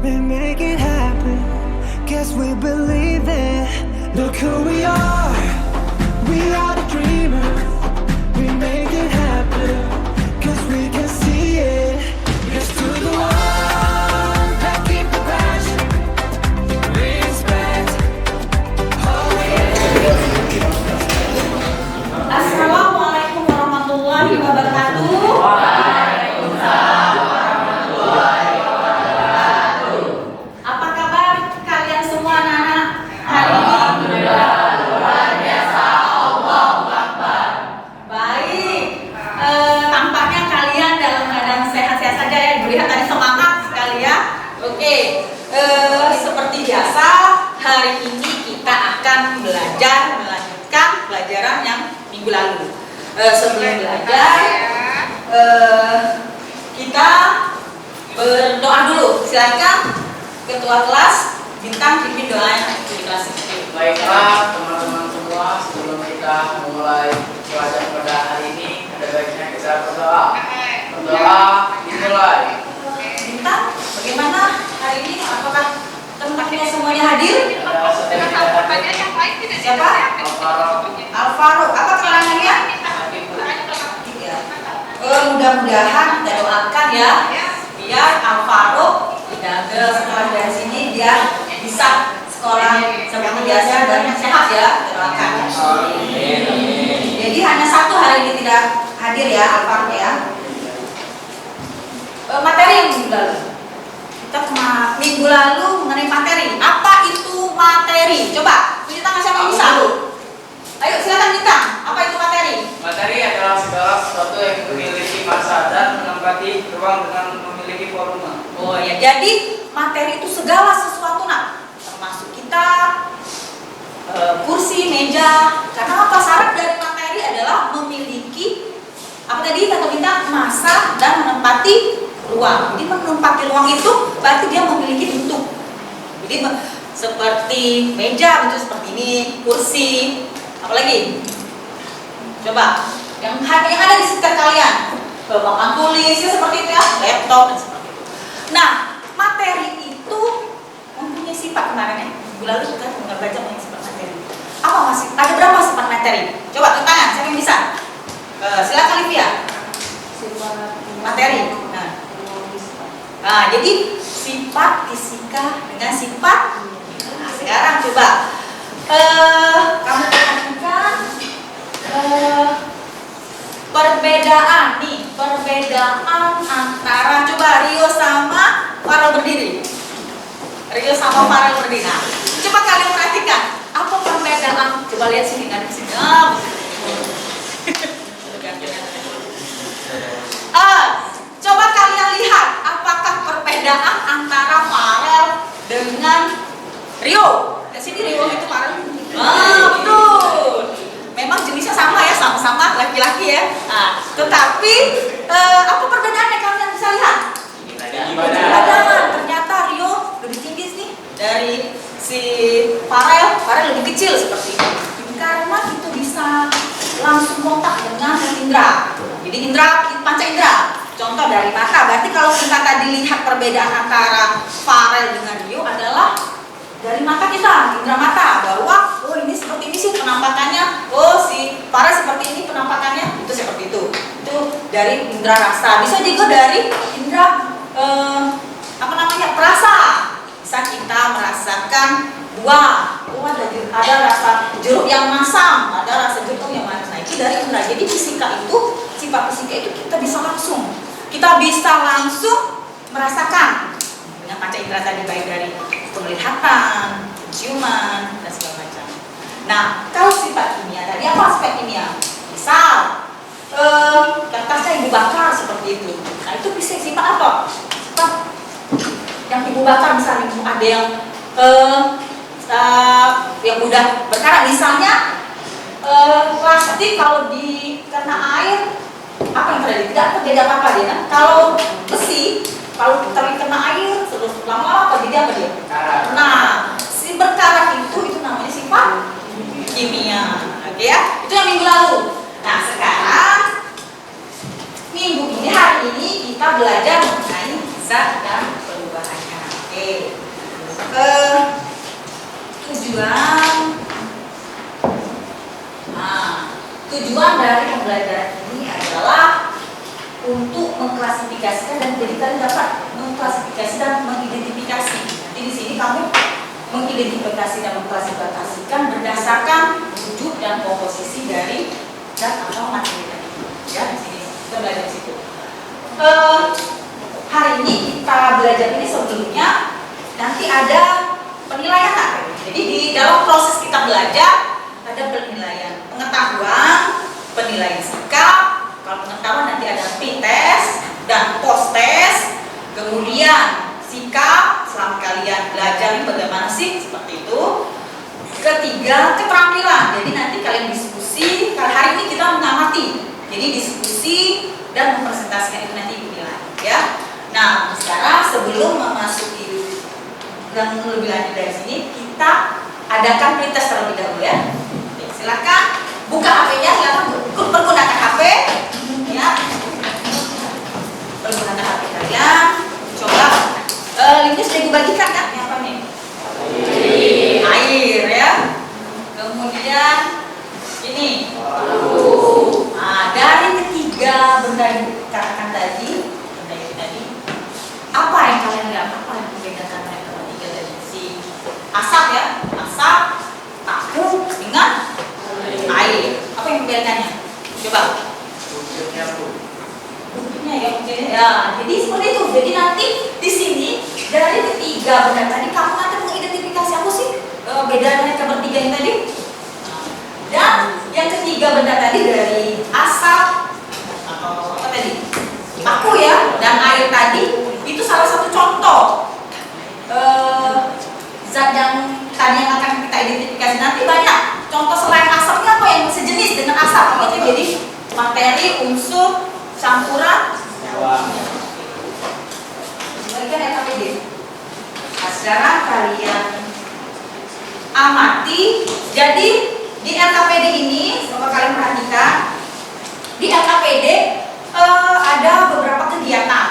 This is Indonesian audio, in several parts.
we make it happen. Guess we believe it. Look who we are the dreamers. We make it happen, cause we can see it. Here's to the ones that keep the passion. Respect. Oh yeah. Assalamualaikum warahmatullahi wabarakatuh. Apa kabar kalian semua anak-anak hari ini? Alhamdulillah, luar biasa. Allahu Akbar. Baik, tampaknya kalian dalam keadaan sehat-sehat saja ya. Ibu lihat tadi semangat sekali ya. Oke, seperti biasa hari ini kita akan melanjutkan pelajaran yang minggu lalu. Sebelum belajar, kita berdoa dulu. Silakan Ketua kelas Bintang pimpin doanya di kelas ini. Baiklah teman-teman semua, sebelum kita memulai pelajaran pada hari ini, ada baiknya kita berdoa. Berdoa dimulai. Bintang, bagaimana hari ini? Apakah teman-teman semuanya hadir? Ada sertifikat Siapa? Alvaro. Apa kelangannya? Iya. Mudah-mudahan kita doakan ya, biar Alvaro dijaga setelah dari sini dia bisa sekolah seperti biasa dan sehat ya, kita doakan. Jadi hanya satu hari ini tidak hadir ya Alvaro ya. Materi yang minggu lalu. Kita minggu lalu mengenai materi. Apa itu materi? Coba tunjuk tangan siapa yang bisa. Ayo silakan Bintang. Apa itu materi? Materi adalah segala sesuatu yang memiliki massa dan menempati ruang dengan memiliki volume. Oh ya, jadi materi itu segala sesuatu nak, termasuk kita, kursi, meja. Karena apa? Syarat dari materi adalah memiliki apa tadi kata Bintang? Massa dan menempati ruang. Jadi menempati ruang itu berarti dia memiliki bentuk. Jadi seperti meja bentuk seperti ini, kursi, apalagi? Coba yang ada di sekitar kalian, papan tulis ya seperti itu ya, laptop dan seperti itu. Nah, materi itu mempunyai sifat kemarin ya. Minggu lalu kita mengenal belajar mengenai sifat materi. Apa masih? Ada berapa sifat materi? Coba tunjuk tangan, siapa yang bisa? Silakan Livia. Sifat materi. Nah, jadi sifat fisika dengan sifat. Nah, sekarang coba kamu perhatikan perbedaan antara coba Rio sama Farel berdiri. Nah, coba kalian perhatikan apa perbedaan. Coba lihat sini kan sini. Coba kalian lihat apakah perbedaan antara Farel dengan Rio. Di sini Rio itu Farel. Betul. Memang jenisnya sama ya, sama-sama laki-laki ya. Nah, tetapi apa perbedaannya kalian bisa lihat? Perbedaan. Ternyata Rio lebih tinggi nih dari si Farel lebih kecil seperti ini. Karena itu bisa langsung kontak dengan indera. Jadi panca indera. Contoh dari mata. Berarti kalau kita tadi lihat perbedaan antara Farel dengan Rio adalah dari mata kita, indera mata, bahwa oh ini seperti ini sih penampakannya, oh si Farel seperti ini penampakannya, itu seperti itu. Itu dari indera rasa. Bisa juga dari indera perasa. Bisa kita merasakan buah, ada rasa jeruk yang masam, ada rasa jeruk yang manis. Nah, itu dari indera. Jadi fisika itu, sifat fisika itu kita bisa langsung merasakan dengan panca indera tadi, baik dari penglihatan, penciuman, dan segala macam. Nah, kalau sifat kimia tadi apa aspek kimia? Misal kertasnya ibu bakar seperti itu. Nah, itu bisa sifat apa? Sifat yang ibu bakar, misalnya ada yang mudah berkarat. Misalnya plastik kalau kena air, apa yang terjadi? Tidak terjadi apa-apa dia kan? Kalau besi, kalau terkena air terus lama-lama terjadi apa dia? Nah, si berkarat itu namanya sifat kimia. Oke ya? Itu yang minggu lalu. Nah, sekarang minggu ini, hari ini kita belajar mengenai zat dan perubahannya. Oke. tujuan dari pembelajaran ini adalah untuk mengklasifikasikan dan jadi kalian dapat mengklasifikasi dan mengidentifikasi. Jadi di sini kamu mengidentifikasi dan mengklasifikasikan berdasarkan wujud dan komposisi dari zat atau materi tadi. Ya, di sini kita belajar di situ. Hari ini kita belajar ini sebelumnya nanti ada penilaian APD. Jadi di dalam proses kita belajar ada penilaian pengetahuan, penilaian sikap. Kalau pengetahuan nanti ada pre-test dan post-test. Kemudian sikap selama kalian belajar ini bagaimana sih, seperti itu. Ketiga, keterampilan. Jadi nanti kalian diskusi. Hari ini kita mengamati. Jadi diskusi dan mempresentasikan itu nanti dinilai, ya. Nah, sekarang sebelum memasuki yang lebih lanjut dari sini, kita adakan pre-test terlebih dahulu, ya. Oke, silakan buka HP-nya, silakan pergunakan HP, ya. Pergunakan HP kalian. Coba linknya sudah dibagikan kan? Apa nih? Air, ya. Kemudian ini. Nah, dari ketiga benda yang dikatakan tadi, apa yang kalian lihat? Apa yang membedakan mereka bertiga dari si asap, ya? Asap, tahu dengan air. Apa yang membedakannya? Coba. Wujudnya ya, ya. Jadi seperti itu. Jadi nanti di sini dari ketiga benda tadi kamu nanti mengidentifikasi apa sih beda mereka bertiga yang tadi. Dan yang ketiga benda tadi dari asap atau apa tadi? Aku, ya, dan air tadi itu salah satu contoh zat yang tadi yang akan kita identifikasi. Nanti banyak contoh selain asapnya apa yang sejenis dengan asap. Itu jadi materi, unsur, campuran. Bagian LKPD. Nah, sekarang kalian amati. Jadi di LKPD ini, coba kalian perhatikan. Di LKPD ada beberapa kegiatan.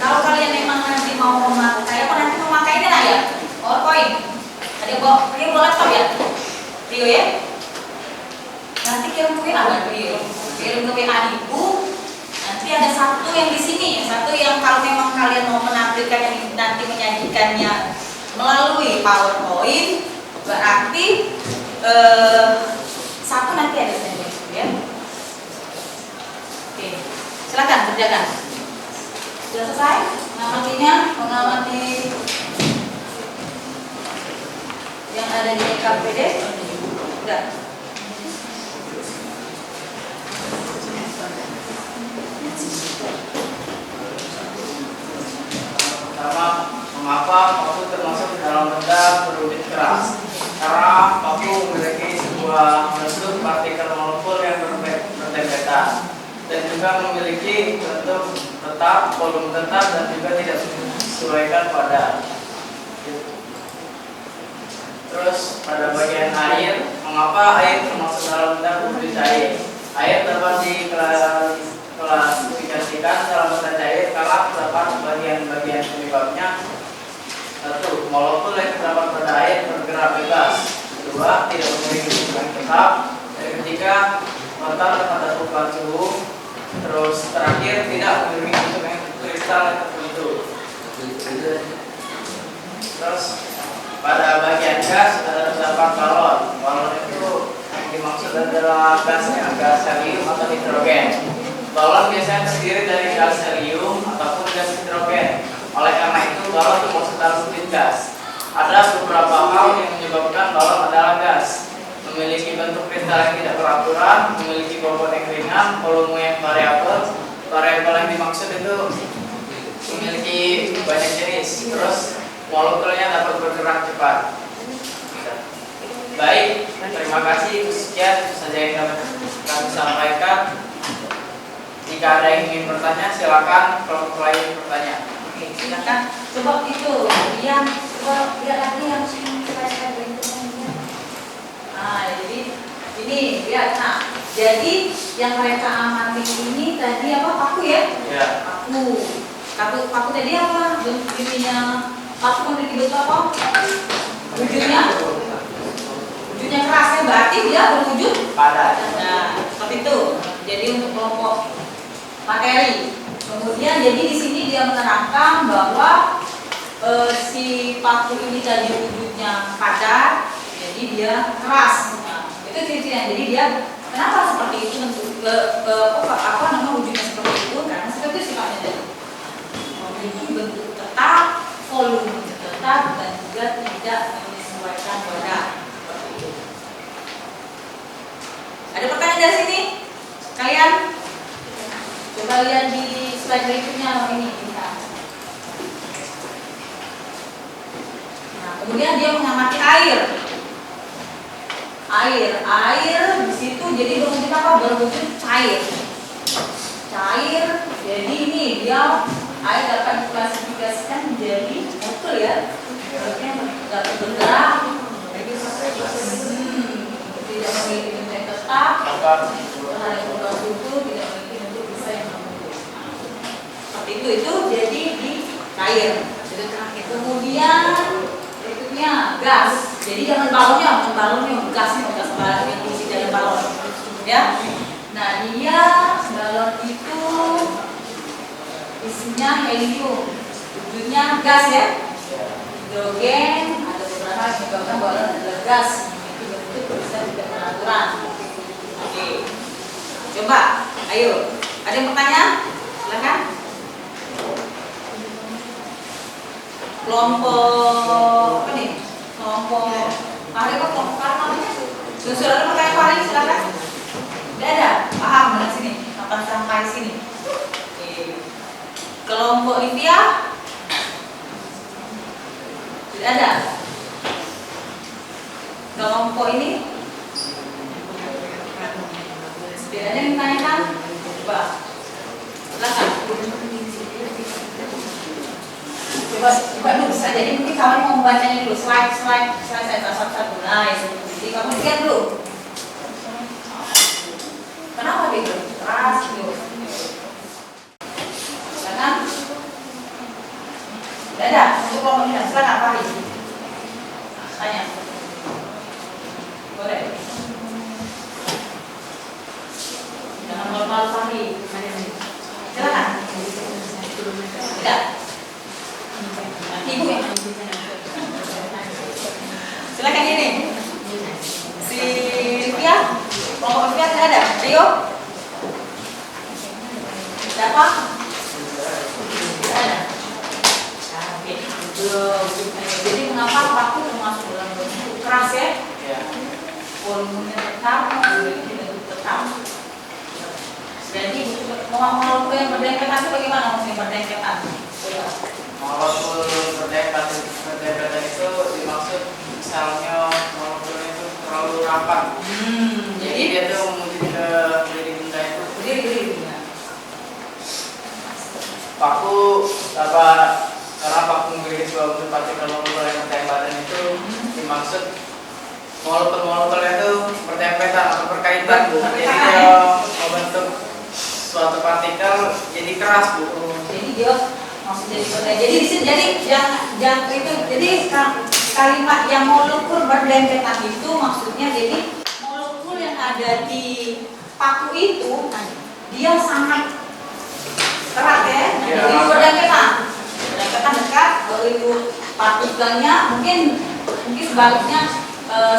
Kalau kalian memang nanti mau memakai, apa nanti memakai ini lah, ya, PowerPoint. Ada boleh laptop, ya, Rio, ya. Nanti kirim ke WA, Rio. Kirim ke WA ibu. Nanti ada satu yang di sini, satu yang kalau memang kalian mau menampilkan yang nanti menyajikannya melalui PowerPoint, berarti satu nanti ada di sini, ya. Oke, silakan kerjakan. Sudah selesai mengamati yang ada di LKPD? Sudah. Pertama, mengapa paku termasuk dalam benda berunit keras? Karena paku memiliki sebuah bentuk partikel molekul yang berdempetan dan juga memiliki bentuk tetap, volume tetap, dan juga tidak disesuaikan pada. Terus pada bagian air, mengapa air termasuk dalam benda berunit cair? Air dapat diklasifikasikan dalam benda cair karena terdapat bagian-bagian penyebabnya. Satu, molekul yang terdapat pada air bergerak bebas. Kedua, tidak memiliki bentuk yang tetap. Dan ketiga, mental pada ukuran suhu. Terus terakhir, tidak memiliki bentuk yang kristal yang tertentu. Terus pada bagian gas ada terdapat balon. Balon itu yang dimaksud adalah gasnya, gas helium atau hidrogen. Balon biasanya terdiri dari gas helium ataupun gas hidrogen. Oleh karena itu, balon termasuk dalam unit gas. Ada beberapa hal yang menyebabkan balon adalah gas. Memiliki bentuk kristal yang tidak beraturan, memiliki bobot yang ringan, volume yang variabel. Variabel yang dimaksud itu memiliki banyak jenis. Terus molekulnya dapat bergerak cepat. Baik, terima kasih. Sekian saja yang kami sampaikan. Jika ada yang ingin bertanya, silakan. Kelompok lain bertanya. Oke, silakan. Coba itu, yang coba lihat lagi yang saya beritahu. Nah, jadi ini lihat, nah. Jadi yang mereka amati ini tadi apa, paku ya? Ya. Paku tadi apa? Bentuknya paku memiliki bentuk apa? Wujudnya kerasnya berarti dia berwujud Padat. nah, seperti itu. Jadi untuk kelompok materi. Kemudian jadi di sini dia menerangkan bahwa si paku ini tadi wujudnya padat, jadi dia keras. Nah, itu ciri-cirinya. Jadi dia kenapa seperti itu apa nama wujudnya seperti itu? Karena seperti itu sifatnya tadi. Memiliki bentuk tetap, volume tetap, dan juga tidak menyesuaikan badan. Seperti itu. Ada pertanyaan dari sini? Kalian? Coba lihat di slide berikutnya ini. Nah, kemudian dia mengamati air di situ jadi berwujud apa? Berwujud cair. Jadi ini dia air dapat diklasifikasikan menjadi molekul ya. Dapat bergerak, tidak memiliki bentuk yang tetap, terhadap perubahan suhu, tidak memiliki bentuk bisa yang membentuk. Seperti itu jadi di cair. Kemudian berikutnya gas. Jadi jangan balonnya, gasnya yang diisi dalam balon, ya. Nah dia balon itu isinya helium, wujudnya gas ya. Hidrogen ada beberapa yang menyebabkan balon adalah gas. Itu bentuk bisa tidak beraturan. Oke, coba, ayo. Ada yang bertanya? Silakan. Kelompok apa nih? Kelompok Fahri kok kelompok apa namanya? Sudah ada pertanyaan Fahri, silakan. Tidak ada, paham dari sini, kapan sampai sini. Oke. Kelompok Livia? Tidak ada. Kelompok ini? Tidak ada yang ditanyakan? Coba, silakan. Coba dulu saja. Jadi mungkin kawan mau membacanya dulu slide saya satu-satu. Nah, jadi kamu lihat dulu. Kenapa gitu? Keras gitu. Silakan. Tidak ada. Untuk kelompoknya silakan Fahri. Tanya. Boleh. Jangan malu-malu Fahri. Silakan. Tidak. Ibu ya. Silakan ini. Si Livia, kelompok Livia tidak ada. Rio? Siapa? Tidak ada. Oke. Jadi mengapa paku termasuk dalam bentuk keras ya? Volumenya tetap, memiliki bentuk tetap. Jadi molekul yang berdempetan itu bagaimana maksudnya berdempetan? Molekul berdempetan itu dimaksud misalnya molekulnya itu terlalu rapat. Jadi dia tuh menjadi benda itu. Berdiri. Paku karena paku memiliki sebuah bentuk partikel molekul yang berdempetan itu dimaksud molekul-molekulnya itu berdempetan atau berkaitan Bu. Jadi dia membentuk suatu partikel jadi keras Bu. Jadi dia maksudnya jadi di sini jadi kalimat yang molekul berdempetan itu maksudnya jadi molekul yang ada di paku itu dia sangat erat ya. Jadi berdempetan dekat itu partikelnya mungkin sebaliknya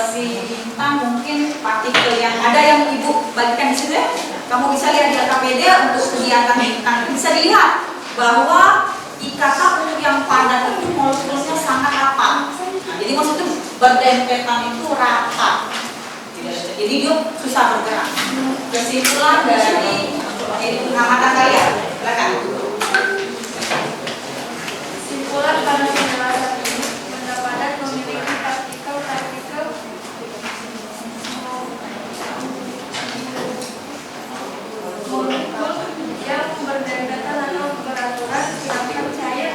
si bintang mungkin partikel yang ada yang ibu bagikan di sini ya. Kamu bisa lihat di KPD untuk kegiatan bintang bisa dilihat bahwa ikatan untuk yang padat itu molekulnya sangat rapat. Nah, jadi maksudnya berdempetan itu rapat. Jadi dia susah bergerak. Kesimpulan dari pengamatan kalian, silakan. Kesimpulan pada penjelasan ini, benda padat memiliki partikel molekul yang berdempetan atau beraturan, sedangkan cair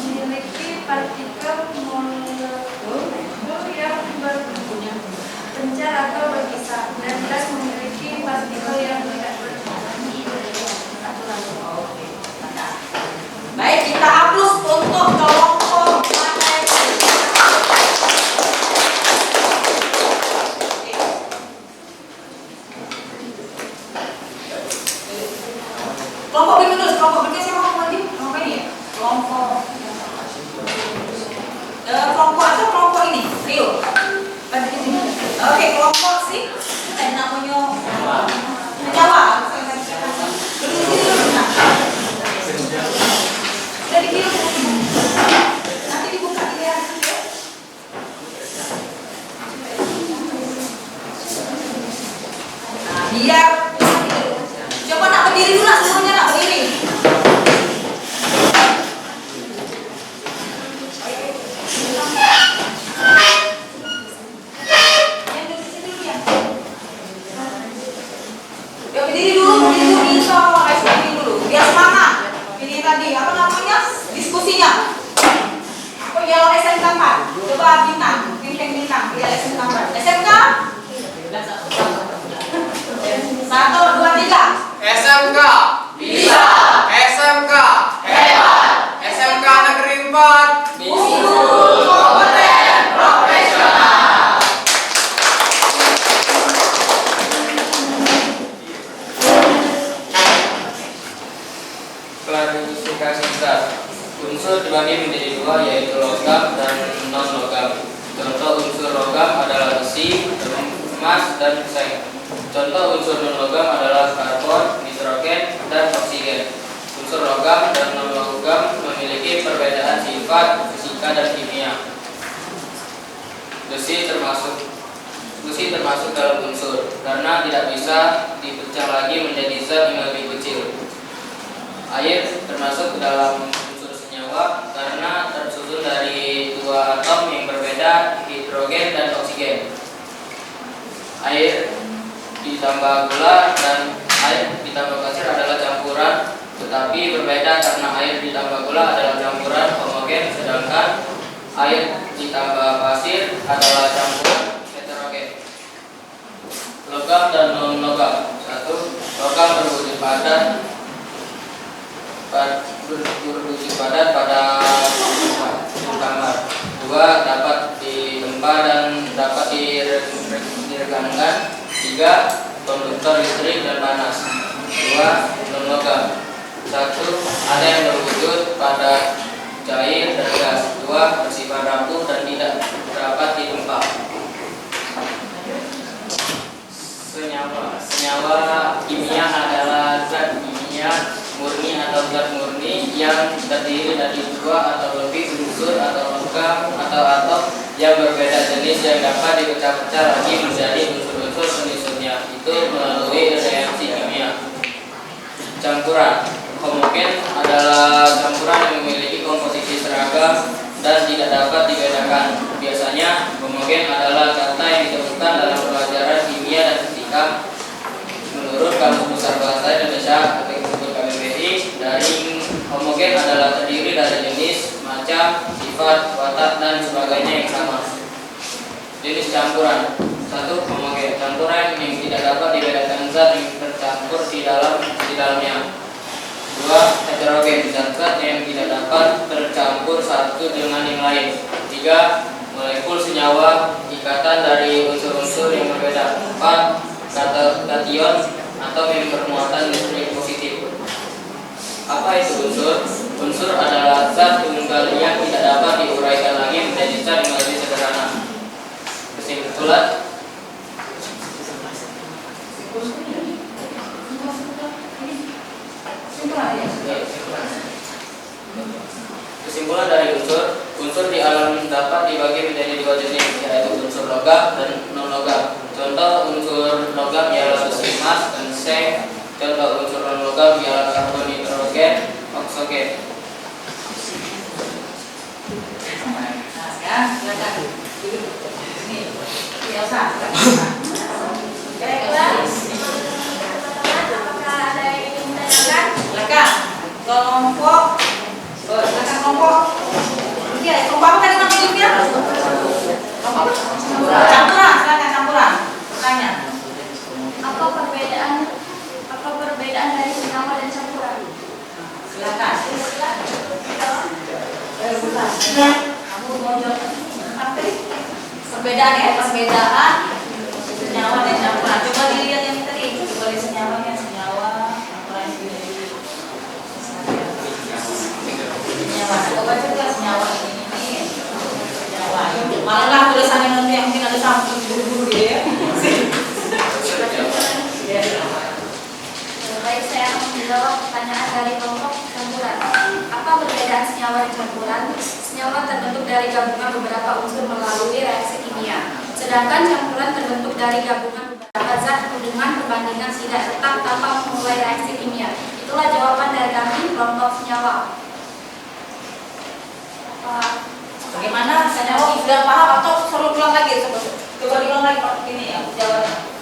memiliki partikel molekul yang berpencar atau berpisah, dan gas memiliki partikel Rio. Pada di sini. Oke, kelompok sih. Ada namanya senyawa. Udah dikirim. Nanti dibuka dilihat ya. Nah, biar coba nak berdiri dulu lah, semuanya nak berdiri. Ya berdiri dulu bisa, berdiri dulu. Biar semangat. Ini tadi apa namanya? Diskusinya. Oh ya SMK 4. Coba bintang, bintang. Dia SMK 4. SMK? 1, 2, 3. SMK bisa, SMK hebat, SMK Negeri 4 Unggul, kompeten, profesional. Klarifikasi besar. Unsur dibagi menjadi dua, yaitu logam dan non logam. Contoh unsur logam adalah besi, emas, dan seng. Contoh unsur non logam adalah karbon, nitrogen, dan oksigen. Unsur logam dan non logam memiliki perbedaan sifat fisika dan kimia. Besi termasuk dalam unsur karena tidak bisa dipecah lagi menjadi zat yang lebih kecil. Air termasuk dalam unsur senyawa karena tersusun dari dua atom yang berbeda, hidrogen dan oksigen. Air ditambah gula dan air ditambah pasir adalah campuran, tetapi berbeda karena air ditambah gula adalah campuran homogen, sedangkan air ditambah pasir adalah campuran heterogen. Logam dan non logam. 1. Logam berwujud padat pada kamar. 2. Dapat ditempa dan dapat diregangkan. 3. Konduktor listrik dan panas. 2. Non logam. 1. Ada yang berwujud pada cair dan gas. 2. Bersifat rapuh dan tidak dapat ditempa. Senyawa kimia adalah zat kimia murni atau zat murni yang terdiri dari dua atau lebih unsur atau logam atau atom yang berbeda jenis yang dapat dipecah-pecah lagi menjadi unsur-unsur penyusunnya itu melalui reaksi kimia. Campuran. Homogen adalah campuran yang memiliki komposisi seragam dan tidak dapat dibedakan. Biasanya homogen adalah kata yang ditemukan dalam pelajaran kimia dan fisika. Menurut Kamus Besar Bahasa Indonesia KBBI, dari homogen adalah terdiri dari jenis, macam, sifat, watak, dan sebagainya yang sama. Jenis campuran. 1. Homogen, campuran yang tidak dapat dibedakan zat yang tercampur di dalamnya. 2. Heterogen, zat yang tidak dapat tercampur satu dengan yang lain. 3. Molekul senyawa, ikatan dari unsur-unsur yang berbeda. 4. Kation, atom yang bermuatan listrik positif. Apa itu unsur? Unsur adalah zat tunggal yang tidak dapat diuraikan lagi menjadi zat yang lebih sederhana. Kesimpulan. Kesimpulan dari unsur di alam dapat dibagi menjadi dua jenis, yaitu unsur logam dan non logam. Contoh unsur logam ialah besi, emas, dan seng. Contoh unsur non logam ialah karbon, nitrogen, oksigen. Nah, ya, silakan. Ini, Elsa. Apakah ada yang ingin ditanyakan? Silakan. Kelompok. Silakan kelompok. Ini ada kelompok apa tadi namanya? Kelompok apa? Campuran. Silakan campuran. Tanya. Apa perbedaan dari senyawa dan campuran? Silakan. Kamu mau jawab apa tadi? Perbedaan ya, perbedaan senyawa dan campuran. Coba dilihat yang tadi. Coba lihat senyawanya, senyawa, campuran ini. Senyawa. Coba juga senyawa ini. Senyawa. Malah tulisannya perbedaan senyawa dan campuran. Senyawa terbentuk dari gabungan beberapa unsur melalui reaksi kimia. Sedangkan campuran terbentuk dari gabungan beberapa zat dengan perbandingan tidak tetap tanpa memulai reaksi kimia. Itulah jawaban dari kami kelompok senyawa. Bagaimana senyawa sudah paham atau perlu ulang lagi? Coba diulang lagi Pak, ini ya jawabannya.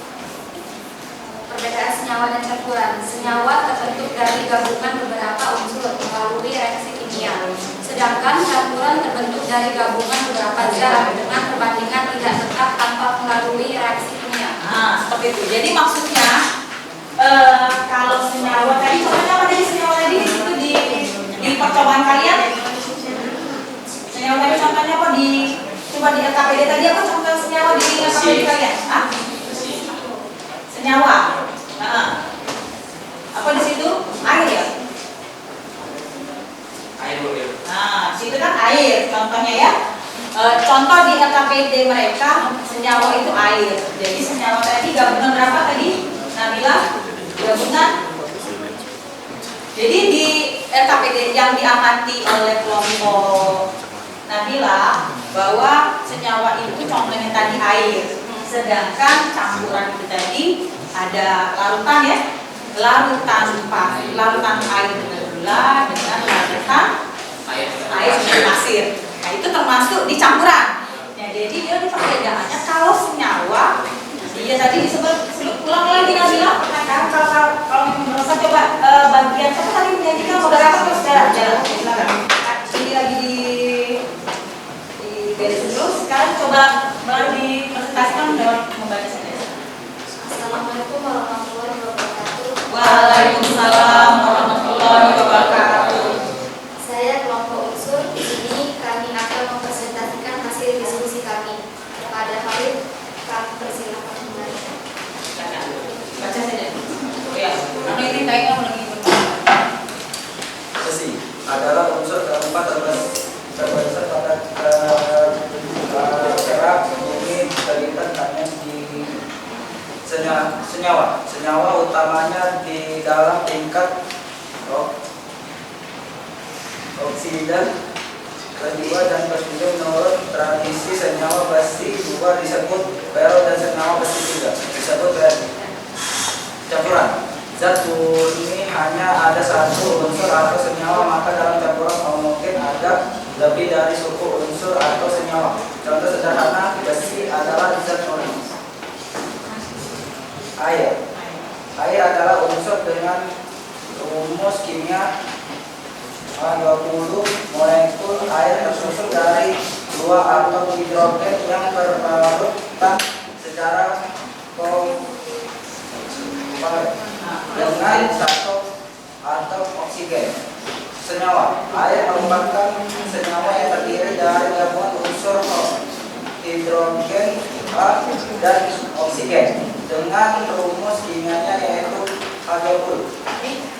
Perbedaan senyawa dan campuran. Senyawa terbentuk dari gabungan beberapa unsur melalui reaksi kimia. Sedangkan campuran terbentuk dari gabungan beberapa zat dengan perbandingan tidak tetap tanpa melalui reaksi kimia. Nah, seperti itu. Jadi maksudnya kalau senyawa tadi contohnya apa tadi senyawa tadi di situ di percobaan kalian? Senyawa tadi contohnya apa coba di LKPD tadi apa contoh senyawa di LKPD kalian? Ah? Senyawa. Nah, apa di situ? Air ya? Air Bu. Nah, di situ kan air contohnya ya. Contoh di LKPD mereka senyawa itu air. Jadi senyawa tadi gabungan berapa tadi? Nabila gabungan. Jadi di LKPD yang diamati oleh kelompok Nabila bahwa senyawa itu contohnya tadi air. Sedangkan campuran itu tadi ada larutan ya, larutan air dengan gula dengan larutan air dengan pasir. Nah itu termasuk di campuran. Ya, jadi dia perbedaannya kalau senyawa, dia tadi disebut ulang lagi Nabila. Kalau merasa coba bagian apa tadi menyajikan moderator terus jalan silakan. Ini lagi di garis dulu. Sekarang coba melalui presentasikan lewat membaca saja. Assalamualaikum warahmatullahi wabarakatuh. Waalaikumsalam warahmatullahi wabarakatuh. Saya kelompok unsur. Di sini kami akan mempresentasikan hasil diskusi kami. Kepada Khalid, kami persilakan kembali. Baca saja. Oh ya, karena ini kayaknya lagi Besi adalah unsur keempat terbesar pada perak, bumi, terlibat hanya di senyawa. Senyawa utamanya di dalam tingkat oksida kedua dan ketiga. Menurut tradisi senyawa besi 2 disebut pero dan senyawa besi 3 disebut campuran. Zat ini hanya ada satu unsur atau senyawa, maka dalam campuran mungkin ada lebih dari suku unsur atau senyawa. Contoh sederhana, besi adalah zat murni. Air adalah unsur dengan rumus kimia 20 molekul air tersusun dari 2 atom hidrogen yang berbarutan secara dengan 1 atom oksigen. Senyawa. Air merupakan senyawa yang terdiri dari gabungan unsur hidrogen dan oksigen dengan rumus kimianya yaitu H20.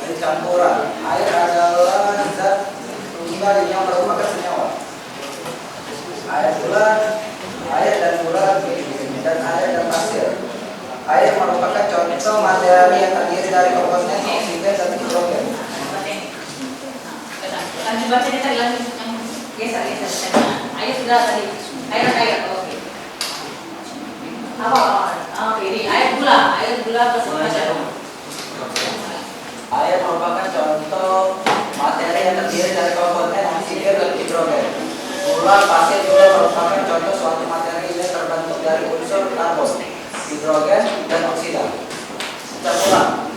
Ini campuran. Air adalah zat tunggal yang merupakan senyawa. Air dan gula dan air dan pasir. Air merupakan contoh materi yang terdiri dari komponen oksigen dan hidrogen. lanjut baca dia tadi lanjut yang geser. Air sudah tadi. Air. Oke. Apa? Oke, ini air gula bersama. Air merupakan contoh materi yang terdiri dari komponen oksigen dan hidrogen. Gula pasir juga merupakan contoh suatu materi yang terbentuk dari unsur karbon, hidrogen, dan oksida.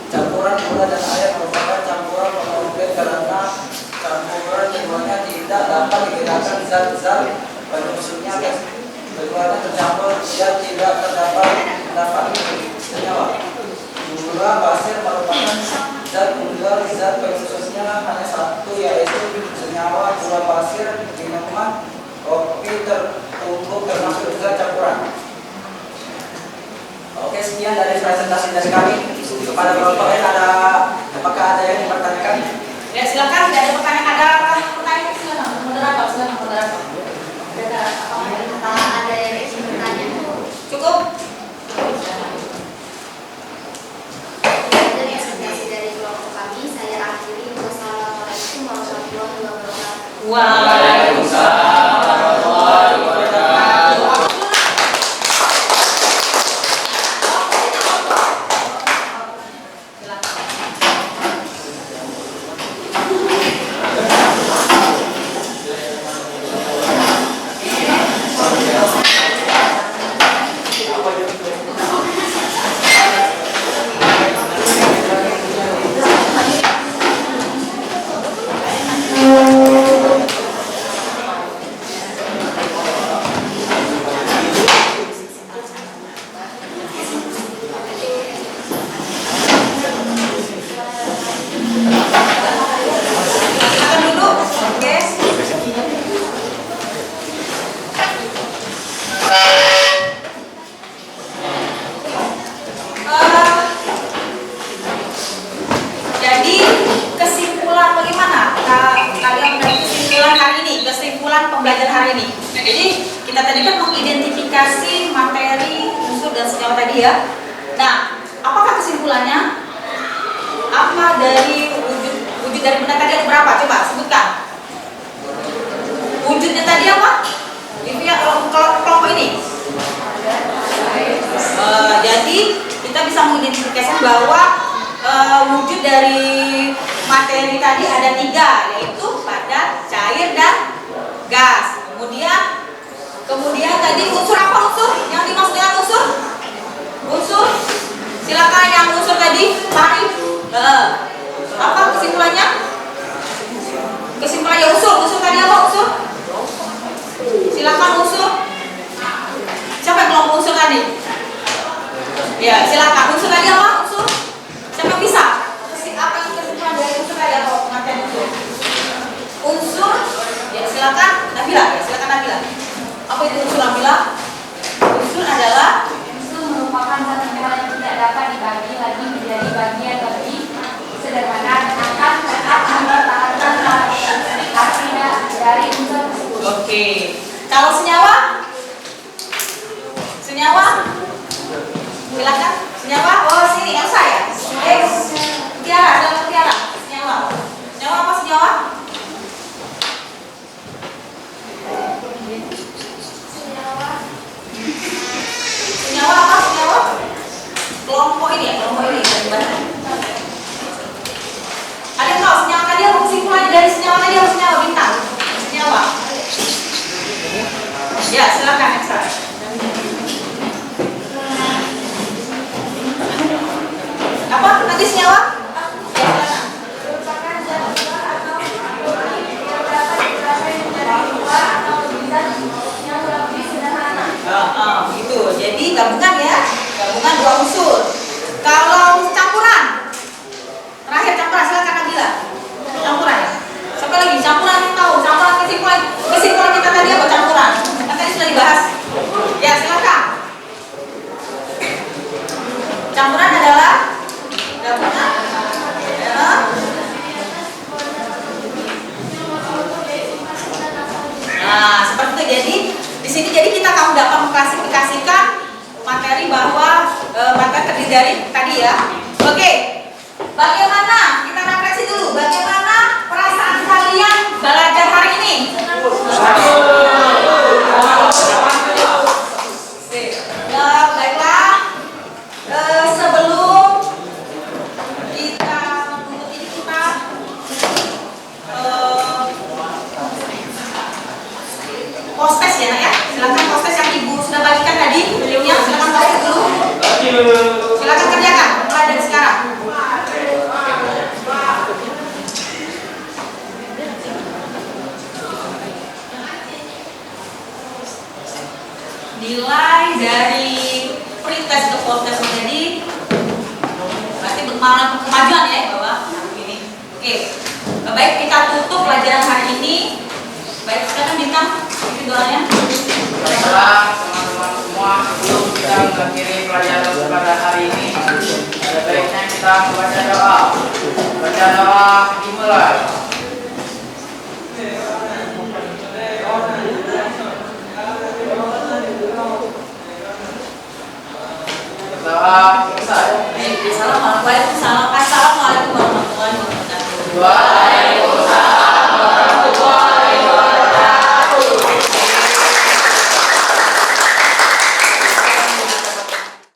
Campuran gula dan air merupakan campuran homogen karena campuran keduanya tidak dapat dibedakan zat-zat penyusunnya keduanya tercampur dan tidak terdapat senyawa. Gula pasir merupakan zat tunggal, zat penyusunnya hanya satu, yaitu senyawa. Gula pasir, minuman, kopi tertumbuk termasuk zat campuran. Oke, sekian dari presentasi dari kami. Kepada kelompok lain apakah ada yang dipertanyakan? Ya silakan, tidak ada pertanyaan. Ada pertanyaan? Silakan moderator. Ada yang ingin bertanya? Cukup? Dari presentasi dari kelompok kami, saya akhiri. Wassalamualaikum warahmatullahi wabarakatuh. Waalaikumsalam warahmatullahi wabarakatuh. Silakan duduk, oke. Jadi kesimpulan bagaimana? Kalian dari kesimpulan hari ini, kesimpulan pembelajaran hari ini. Jadi kita tadi kan mengidentifikasi materi, unsur dan senyawa tadi ya. Nah, apakah kesimpulannya? Apa dari wujud dari benda tadi ada berapa? Coba sebutkan. Wujudnya tadi apa? Livia, kalau kelompok ini. Jadi kita bisa mengidentifikasi bahwa wujud dari materi tadi ada 3, yaitu padat, cair, dan gas. Kemudian tadi unsur apa unsur? Yang dimaksud dengan unsur? Unsur? Silakan yang unsur tadi, mari. Apa kesimpulannya? Kesimpulannya unsur tadi apa unsur? Silakan unsur. Siapa yang kelompok unsur tadi? Ya, silakan. Unsur tadi apa? Unsur. Siapa yang bisa? Apa yang kesimpulan dari unsur tadi atau pengertian unsur? Unsur. Ya, silakan Nabila. Ya, silakan Nabila. Apa itu unsur Nabila? Unsur adalah Unsur merupakan satu hal yang tidak dapat dibagi lagi menjadi bagian lebih sederhana dan akan tetap mempertahankan karakteristik asli dari unsur tersebut. oke. Kalau senyawa? Senyawa? Silakan. Senyawa? Oh, sini Elsa ya? Tiara, silakan Tiara. Senyawa. Senyawa apa senyawa? Senyawa apa senyawa? Kelompok ini ya, kelompok ini. Ada yang tahu senyawa tadi apa kesimpulannya dari senyawa tadi apa senyawa bintang? Senyawa. Ya, silakan Elsa. Apa tadi senyawa? Ya, silakan. Merupakan zat luar atau protein yang dapat diketahui menjadi dua atau lebih zat yang lebih sederhana. Gitu. Jadi gabungan ya, gabungan 2 unsur. Kalau campuran, terakhir campuran silakan Nabila. Campuran ya. Siapa lagi? Campuran tahu? Campuran kesimpulan kita tadi apa campuran? Kan tadi sudah dibahas. Ya silakan. Campuran adalah gabungan. Ya. Nah, seperti itu. Jadi di sini kita akan dapat mengklasifikasikan materi bahwa materi terdiri dari tadi ya. Oke. Bagaimana? Kita refleksi dulu. Bagaimana perasaan kalian belajar hari ini? Ya, baiklah. Sebelum kita menuntut ini kita postes ya nak ya. Silakan postes yang ibu sudah bagikan tadi videonya. Silakan postes dulu. Silakan kerjakan mulai dari sekarang. Nilai dari pretest ke postes menjadi berarti bermakna kemajuan ya bahwa ini. Oke. Baik, kita tutup pelajaran hari ini. Baik, sekarang bintang ini doanya. Baiklah teman-teman semua, sebelum kita mengakhiri pelajaran pada hari ini, ada baiknya kita membaca doa. Baca doa dimulai. Doa selesai. Assalamualaikum warahmatullahi wabarakatuh. Doa